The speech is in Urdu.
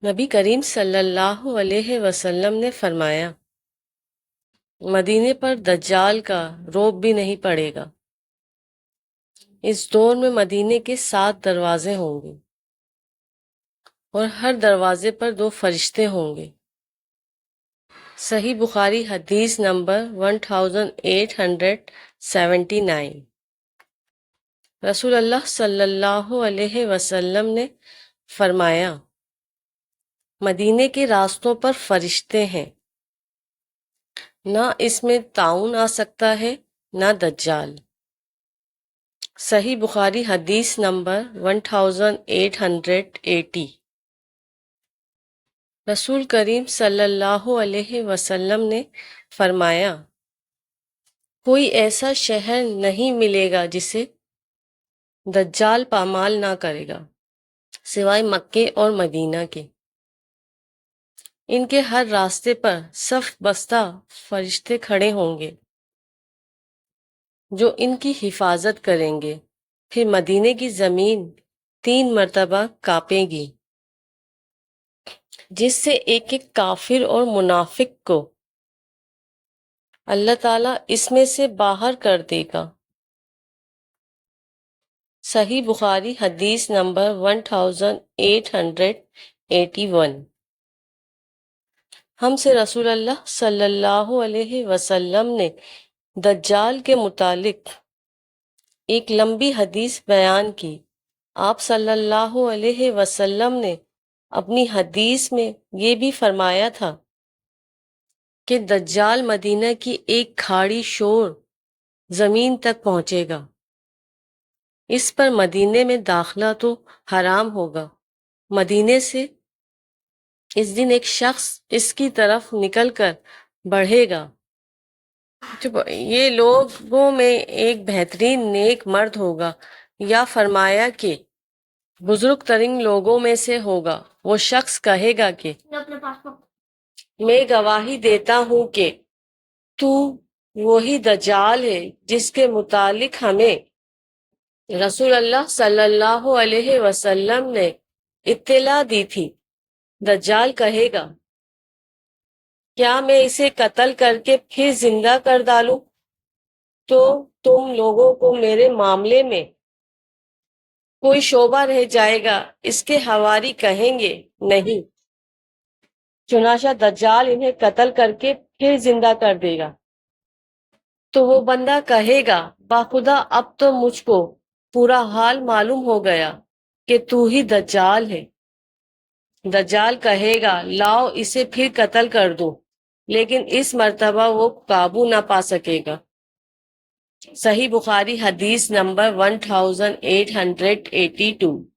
نبی کریم صلی اللہ علیہ وسلم نے فرمایا، مدینے پر دجال کا رعب بھی نہیں پڑے گا۔ اس دور میں مدینے کے 7 دروازے ہوں گے اور ہر دروازے پر 2 فرشتے ہوں گے۔ صحیح بخاری حدیث نمبر 1879۔ رسول اللہ صلی اللہ علیہ وسلم نے فرمایا، مدینے کے راستوں پر فرشتے ہیں، نہ اس میں طاعون آ سکتا ہے نہ دجال۔ صحیح بخاری حدیث نمبر 1880۔ رسول کریم صلی اللہ علیہ وسلم نے فرمایا، کوئی ایسا شہر نہیں ملے گا جسے دجال پامال نہ کرے گا سوائے مکے اور مدینہ کے۔ ان کے ہر راستے پر صف بستہ فرشتے کھڑے ہوں گے جو ان کی حفاظت کریں گے۔ پھر مدینے کی زمین 3 مرتبہ کانپے گی، جس سے ایک ایک کافر اور منافق کو اللہ تعالیٰ اس میں سے باہر کر دے گا۔ صحیح بخاری حدیث نمبر 1881۔ ہم سے رسول اللہ صلی اللہ علیہ وسلم نے دجال کے متعلق ایک لمبی حدیث بیان کی۔ آپ صلی اللہ علیہ وسلم نے اپنی حدیث میں یہ بھی فرمایا تھا کہ دجال مدینہ کی ایک کھاڑی شور زمین تک پہنچے گا، اس پر مدینے میں داخلہ تو حرام ہوگا۔ مدینے سے اس دن ایک شخص اس کی طرف نکل کر بڑھے گا، یہ لوگوں میں ایک بہترین نیک مرد ہوگا، یا فرمایا کہ بزرگ ترین لوگوں میں سے ہوگا۔ وہ شخص کہے گا کہ میں گواہی دیتا ہوں کہ تو وہی دجال ہے جس کے متعلق ہمیں رسول اللہ صلی اللہ علیہ وسلم نے اطلاع دی تھی۔ دجال کہے گا، کیا میں اسے قتل کر کے پھر زندہ کر ڈالوں تو تم لوگوں کو میرے معاملے میں کوئی شعبہ رہ جائے گا؟ اس کے حواری کہیں گے، نہیں۔ چنانچہ دجال انہیں قتل کر کے پھر زندہ کر دے گا۔ تو وہ بندہ کہے گا، باخدا اب تو مجھ کو پورا حال معلوم ہو گیا کہ تو ہی دجال ہے۔ دجال کہے گا، لاؤ اسے پھر قتل کر دو، لیکن اس مرتبہ وہ قابو نہ پا سکے گا۔ صحیح بخاری حدیث نمبر 1882۔